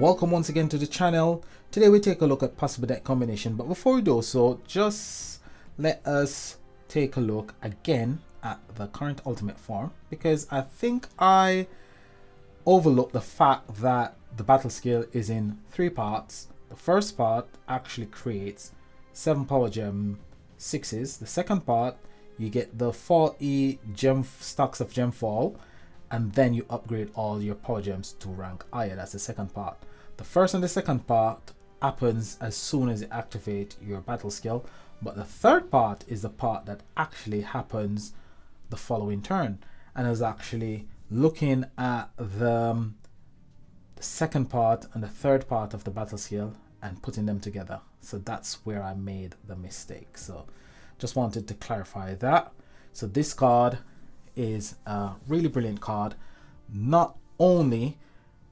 Welcome once again to the channel. Today we take a look at possible deck combination, but before we do so, just let us take a look again at the current ultimate form, because I think I overlooked the fact that the battle skill is in 3 parts. The first part actually creates 7 power gem 6s. The second part, you get the 40 gem stacks of gem fall, and then you upgrade all your power gems to rank higher. That's the second part. The first and the second part happens as soon as you activate your battle skill, but the third part is the part that actually happens the following turn. And I was actually looking at the second part and the third part of the battle skill and putting them together. So that's where I made the mistake. So just wanted to clarify that. So this card is a really brilliant card. Not only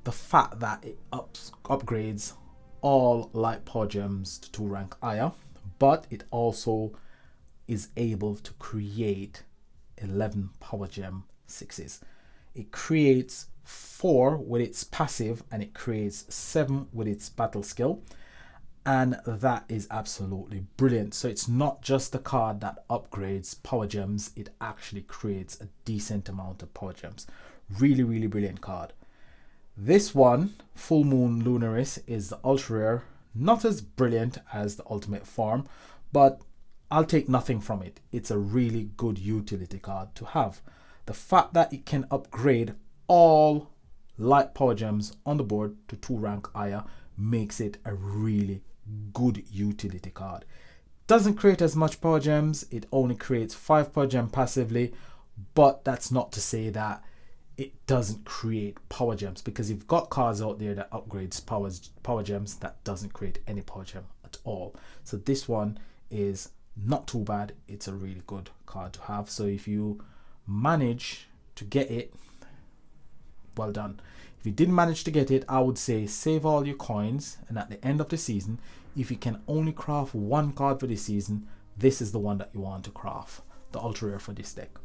the fact that it upgrades all light power gems to 2 rank higher, but it also is able to create 11 power gem 6s. It creates 4 with its passive and it creates 7 with its battle skill, and that is absolutely brilliant. So it's not just a card that upgrades power gems, it actually creates a decent amount of power gems. Really brilliant card. This one, Full Moon Lunaris, is the ultra rare. Not as brilliant as the ultimate form, but I'll take nothing from it. It's a really good utility card to have. The fact that it can upgrade all light power gems on the board to 2 rank higher makes it a really good utility card. Doesn't create as much power gems, it only creates 5 power gem passively, but that's not to say that it doesn't create power gems, because you've got cards out there that upgrades power gems that doesn't create any power gem at all. So this one is not too bad. It's a really good card to have. So if you manage to get it, well done. If you didn't manage to get it, I would say save all your coins, and at the end of the season, if you can only craft 1 card for this season, this is the one that you want to craft, the ultra rare for this deck.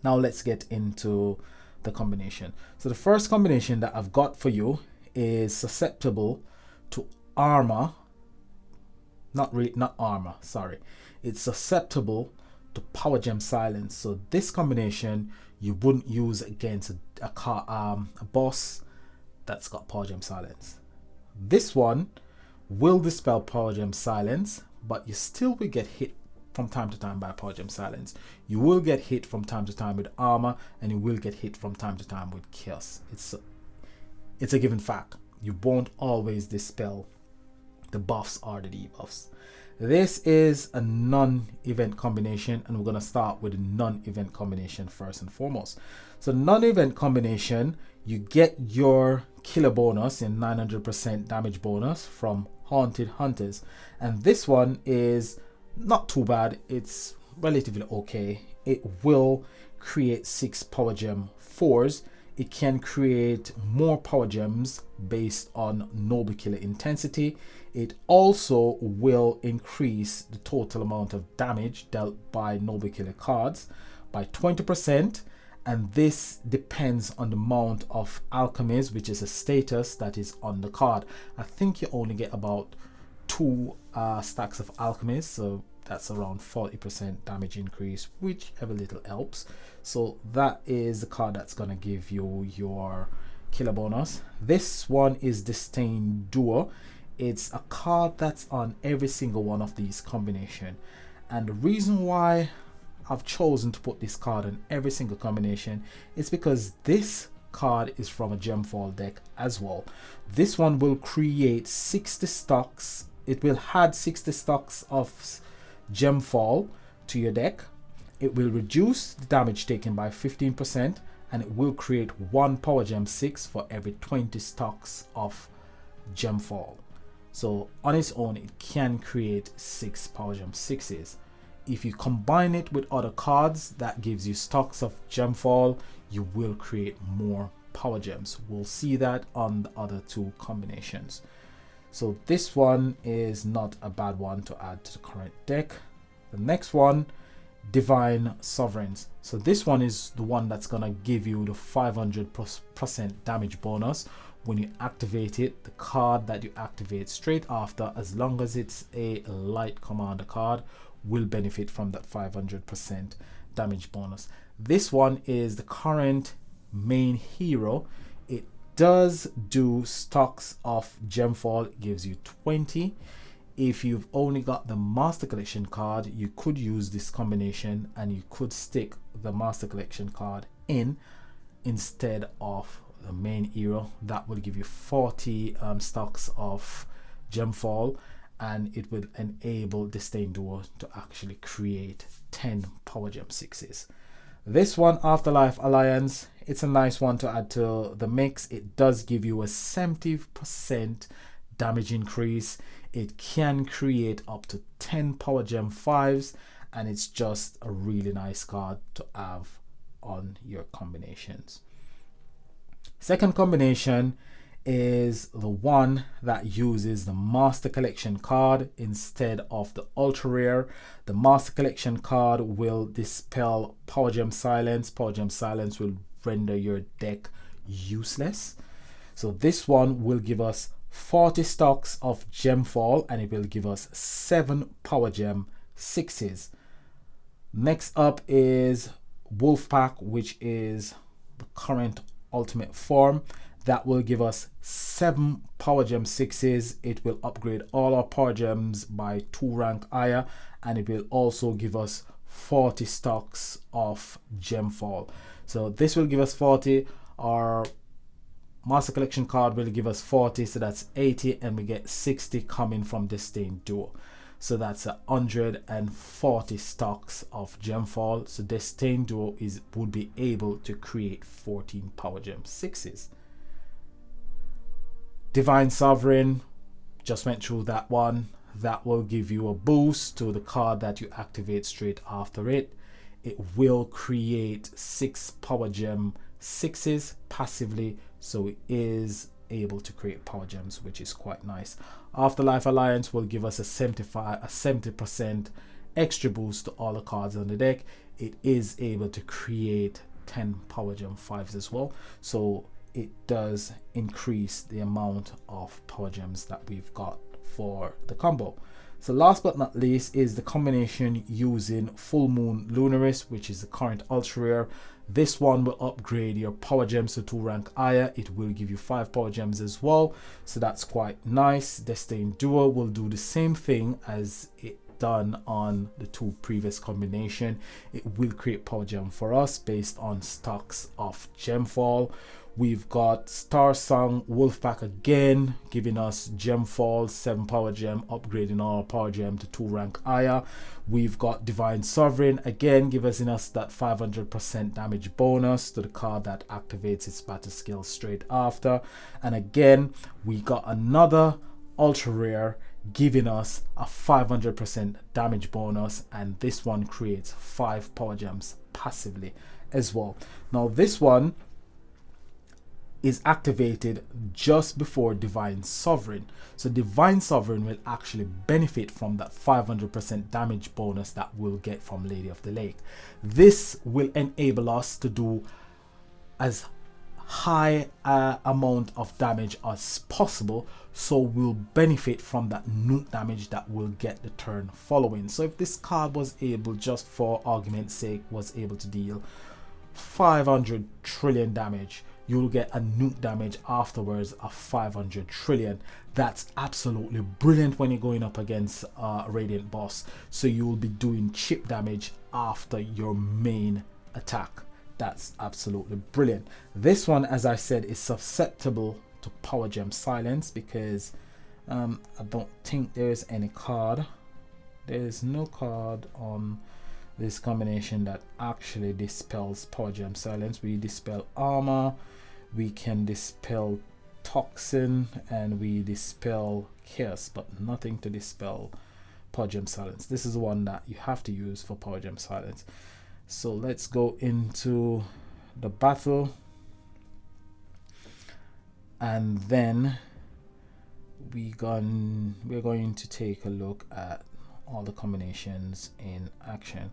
Now let's get into the combination. So the first combination that I've got for you is susceptible to armor. Not armor, sorry. It's susceptible to power gem silence. So this combination you wouldn't use against a boss that's got power gem silence. This one will dispel power gem silence, but you still will get hit from time to time by power gem silence. You will get hit from time to time with armor, and you will get hit from time to time with chaos. It's a given fact. You won't always dispel the buffs or the debuffs. This is a non-event combination, and we're going to start with a non-event combination first and foremost. So non-event combination, you get your killer bonus and 900% damage bonus from Haunted Hunters, and this one is not too bad. It's relatively okay. It will create 6 power gem 4s. It can create more power gems based on noble killer intensity. It also will increase the total amount of damage dealt by noble killer cards by 20%, and this depends on the amount of alchemies, which is a status that is on the card. I think you only get about 2 stacks of alchemies, so that's around 40% damage increase, whichever little helps. So that is the card that's gonna give you your killer bonus. This one is Disdain Duo. It's a card that's on every single one of these combination, and the reason why I've chosen to put this card in every single combination is because this card is from a gemfall deck as well. This one will create 60 stocks. It will add 60 stocks of gemfall to your deck. It will reduce the damage taken by 15%, and it will create 1 power gem 6 for every 20 stocks of gemfall. So on its own, it can create 6 power gem 6s. If you combine it with other cards that gives you stocks of gemfall, you will create more power gems. We'll see that on the other 2 combinations. So this one is not a bad one to add to the current deck. The next one, Divine Sovereigns. So this one is the one that's gonna give you the 500% damage bonus when you activate it, the card that you activate straight after, as long as it's a light commander card, will benefit from that 500% damage bonus. This one is the current main hero. It does do stocks of Gemfall, it gives you 20. If you've only got the Master Collection card, you could use this combination and you could stick the Master Collection card in instead of the main hero. That will give you 40 stocks of Gemfall, and it will enable Disdain Duo to actually create 10 Power Gem 6s. This one, Afterlife Alliance, it's a nice one to add to the mix. It does give you a 70% damage increase. It can create up to 10 Power Gem 5s, and it's just a really nice card to have on your combinations. Second combination is the one that uses the Master Collection card instead of the Ultra Rare. The Master Collection card will dispel Power Gem Silence. Power Gem Silence will render your deck useless. So this one will give us 40 stocks of Gemfall, and it will give us 7 Power Gem 6s. Next up is Wolfpack, which is the current ultimate form. That will give us 7 Power Gem 6s. It will upgrade all our Power Gems by 2 rank higher, and it will also give us 40 stocks of Gemfall. So this will give us 40. Our Master Collection card will give us 40, so that's 80, and we get 60 coming from Disdain Duo. So that's 140 stocks of Gemfall. So Disdain Duo would be able to create 14 Power Gem 6s. Divine Sovereign, just went through that one. That will give you a boost to the card that you activate straight after it. It will create 6 Power Gem 6s passively, so it is able to create Power Gems, which is quite nice. Afterlife Alliance will give us a 70% extra boost to all the cards on the deck. It is able to create 10 Power Gem 5s as well, so it does increase the amount of Power Gems that we've got for the combo. So last but not least is the combination using Full Moon Lunaris, which is the current ultra rare. This one will upgrade your Power Gems to 2 rank higher. It will give you 5 Power Gems as well, so that's quite nice. Disdain Duo will do the same thing as it done on the 2 previous combination. It will create Power Gem for us based on stocks of Gemfall. We've got Star Song Wolfpack again, giving us Gemfall, 7 Power Gem, upgrading our Power Gem to 2 rank higher. We've got Divine Sovereign again, giving us that 500% damage bonus to the card that activates its battle skill straight after. And again, we got another ultra rare giving us a 500% damage bonus, and this one creates 5 Power Gems passively as well. Now this one is activated just before Divine Sovereign. So Divine Sovereign will actually benefit from that 500% damage bonus that we'll get from Lady of the Lake. This will enable us to do as high amount of damage as possible, so we'll benefit from that nuke damage that we'll get the turn following. So if this card was able, just for argument's sake, was able to deal 500 trillion damage, you'll get a nuke damage afterwards of 500 trillion. That's absolutely brilliant when you're going up against a Radiant boss. So you'll be doing chip damage after your main attack. That's absolutely brilliant. This one, as I said, is susceptible to Power Gem Silence because I don't think there's any card. There's no card on this combination that actually dispels Power Gem Silence. We dispel armor, we can dispel toxin, and we dispel chaos, but nothing to dispel Power Gem Silence. This is the one that you have to use for Power Gem Silence. So let's go into the battle, and then we're going to take a look at all the combinations in action.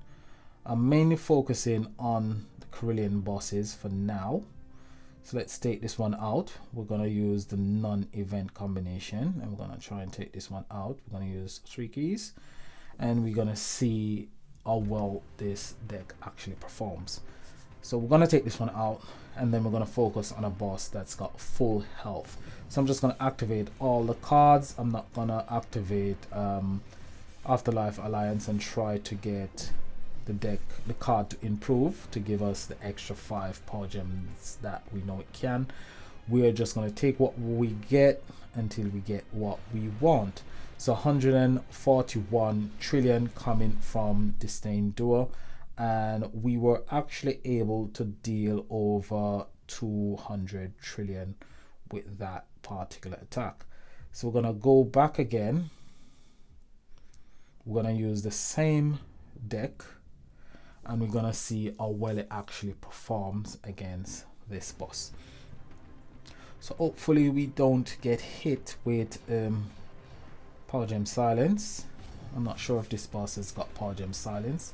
I'm mainly focusing on the Carillion bosses for now, So let's take this one out. We're going to use the non-event combination, and we're going to try and take this one out. We're going to use 3 keys, and we're going to see how well this deck actually performs. So we're going to take this one out, and then we're going to focus on a boss that's got full health. So I'm just going to activate all the cards. I'm not going to activate Afterlife Alliance and try to get the card to improve to give us the extra 5 power gems that we know it can. We're just going to take what we get until we get what we want. So 141 trillion coming from Disdain Duo, and we were actually able to deal over 200 trillion with that particular attack. So we're going to go back again. We're going to use the same deck, and we're going to see how well it actually performs against this boss. So hopefully we don't get hit with Power Gem Silence. I'm not sure if this boss has got Power Gem Silence,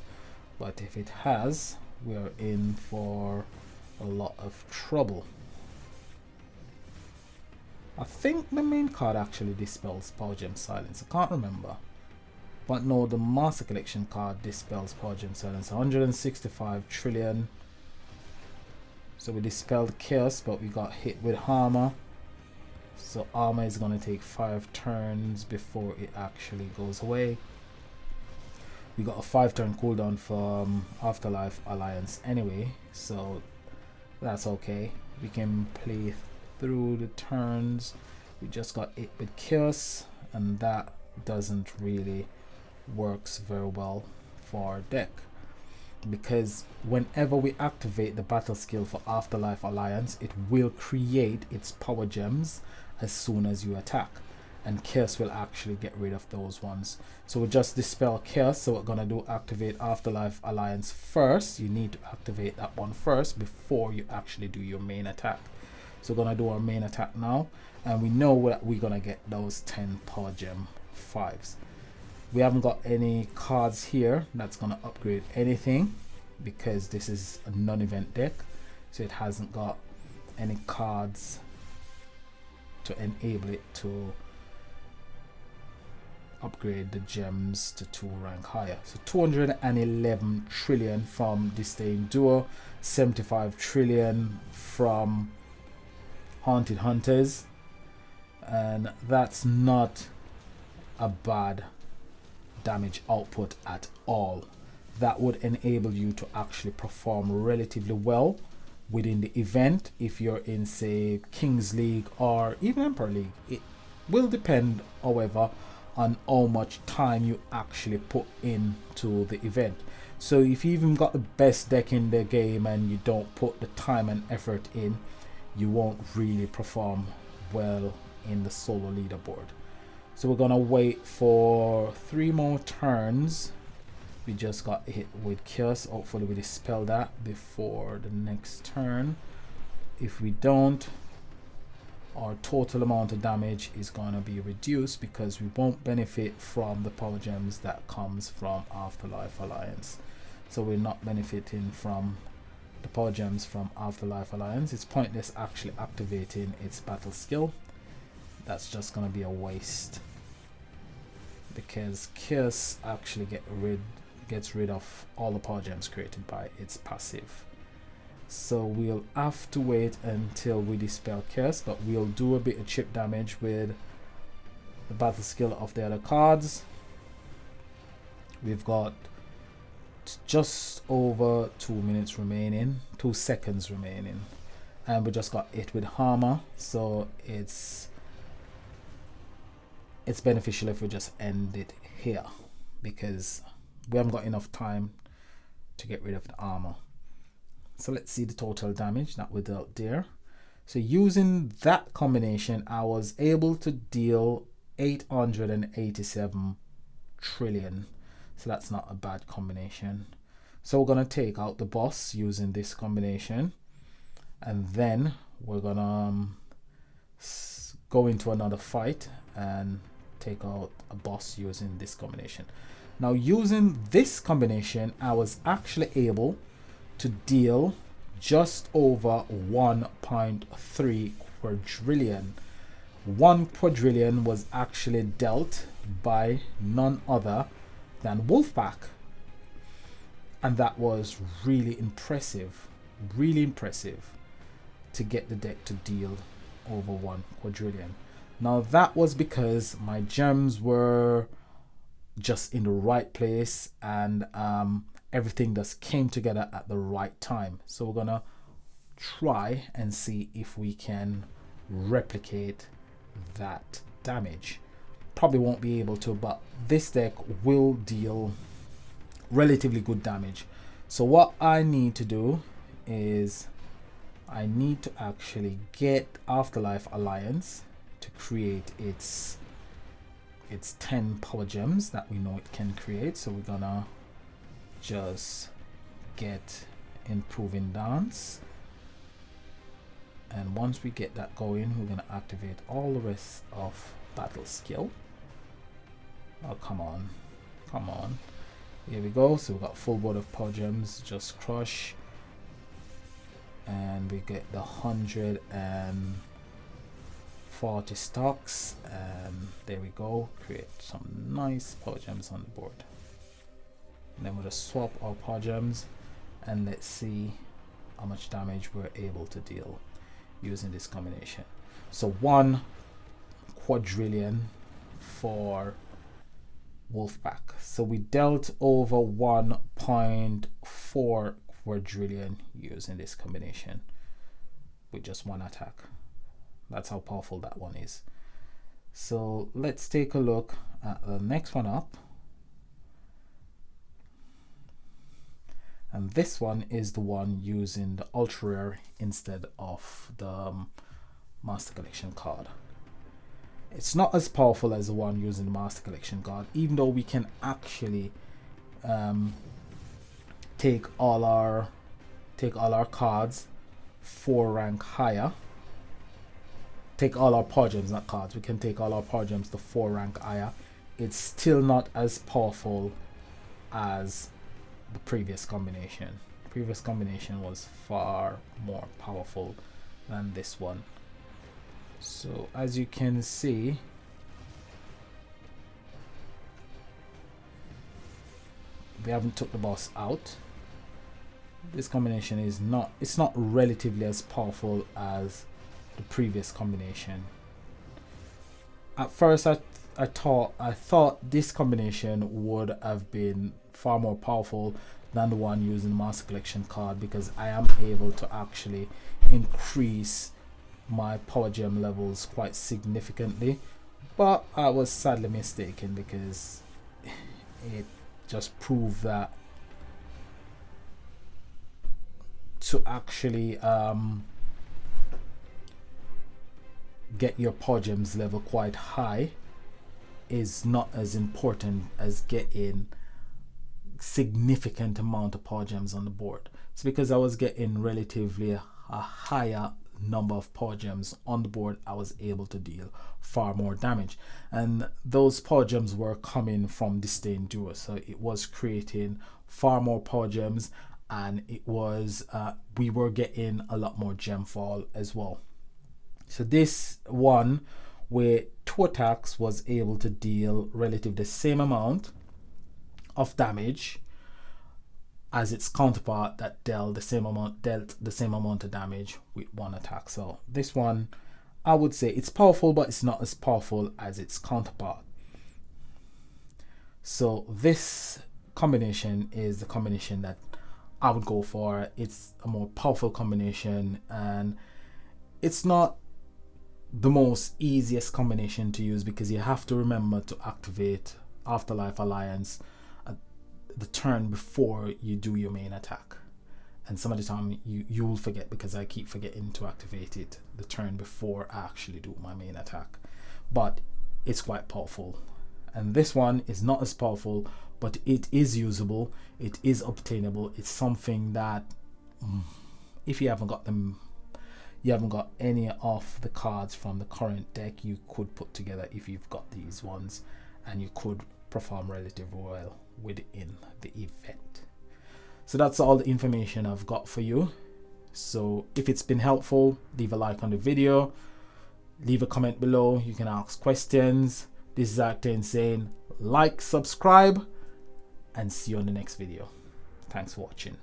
but if it has, we are in for a lot of trouble. I think the main card actually dispels Power Gem Silence. I can't remember. But no, the Master Collection card dispels Power Gem Silence. 165 trillion. So we dispelled Chaos, but we got hit with Armor. So Armor is going to take 5 turns before it actually goes away. We got a 5-turn cooldown from Afterlife Alliance anyway, so that's okay. We can play through the turns. We just got hit with Chaos, and that doesn't really works very well for our deck, because whenever we activate the battle skill for Afterlife Alliance, it will create its power gems as soon as you attack, and Chaos will actually get rid of those ones. So we just dispel Chaos. So we're gonna do activate Afterlife Alliance first. You need to activate that one first before you actually do your main attack. So we're gonna do our main attack now, and we know that we're gonna get those 10 power gem 5s. We haven't got any cards here that's going to upgrade anything, because this is a non-event deck, so it hasn't got any cards to enable it to upgrade the gems to 2 rank higher. So 211 trillion from Disdain Duo, 75 trillion from Haunted Hunters, and that's not a bad damage output at all. That would enable you to actually perform relatively well within the event if you're in, say, Kings League or even Emperor League. It will depend, however, on how much time you actually put into the event. So if you even got the best deck in the game and you don't put the time and effort in, you won't really perform well in the solo leaderboard. So we're gonna wait for 3 more turns. We just got hit with Chaos. Hopefully we dispel that before the next turn. If we don't, our total amount of damage is gonna be reduced, because we won't benefit from the power gems that comes from Afterlife Alliance. So we're not benefiting from the power gems from Afterlife Alliance. It's pointless actually activating its battle skill. That's just gonna be a waste, because Chaos actually gets rid of all the power gems created by its passive. So we'll have to wait until we dispel Chaos, but we'll do a bit of chip damage with the battle skill of the other cards. We've got just over 2 minutes remaining, 2 seconds remaining, and we just got hit with Armor. So it's beneficial if we just end it here, because we haven't got enough time to get rid of the armor. So let's see the total damage that we dealt there. So using that combination, I was able to deal 887 trillion. So that's not a bad combination. So we're going to take out the boss using this combination, and then we're going to go into another fight and take out a boss using this combination. Now using this combination, I was actually able to deal just over 1.3 quadrillion. 1 quadrillion was actually dealt by none other than Wolfpack, and that was really impressive to get the deck to deal over 1 quadrillion. Now that was because my gems were just in the right place, and everything just came together at the right time. So we're gonna try and see if we can replicate that damage. Probably won't be able to, but this deck will deal relatively good damage. So what I need to do is I need to actually get Afterlife Alliance to create its 10 power gems that we know it can create. So we're gonna just get Improving Dance, and once we get that going, we're gonna activate all the rest of Battle Skill. Oh, come on, here we go. So we got full board of power gems, just crush, and we get the 140 stocks, and there we go, create some nice power gems on the board. And then we'll just swap our power gems, and let's see how much damage we're able to deal using this combination. So 1 quadrillion for Wolfpack. So we dealt over 1.4 quadrillion using this combination with just one attack. That's how powerful that one is. So let's take a look at the next one up. And this one is the one using the ultra rare instead of the Master Collection card. It's not as powerful as the one using the Master Collection card, even though we can actually take all our cards 4 rank higher. Take all our power gems, not cards. We can take all our power gems to 4 rank higher. It's still not as powerful as the previous combination. The previous combination was far more powerful than this one. So as you can see, we haven't took the boss out. This combination is not, it's not relatively as powerful as the previous combination. At first I thought this combination would have been far more powerful than the one using the Master Collection card, because I am able to actually increase my power gem levels quite significantly, but I was sadly mistaken, because it just proved that to actually get your power gems level quite high is not as important as getting significant amount of power gems on the board. It's because I was getting relatively a higher number of power gems on the board, I was able to deal far more damage, and those power gems were coming from Disdain Duo, so it was creating far more power gems, and it was we were getting a lot more gem fall as well. So this one with 2 attacks was able to deal relative the same amount of damage as its counterpart that dealt the same amount of damage with 1 attack. So this one, I would say it's powerful, but it's not as powerful as its counterpart. So this combination is the combination that I would go for. It's a more powerful combination, and it's not the most easiest combination to use, because you have to remember to activate Afterlife Alliance at the turn before you do your main attack, and some of the time you'll forget, because I keep forgetting to activate it the turn before I actually do my main attack. But it's quite powerful, and this one is not as powerful, but it is usable, it is obtainable. It's something that if you haven't got them, you haven't got any of the cards from the current deck, you could put together if you've got these ones, and you could perform relatively well within the event. So that's all the information I've got for you. So if it's been helpful, leave a like on the video, leave a comment below. You can ask questions. This is Octane saying like, subscribe, and see you on the next video. Thanks for watching.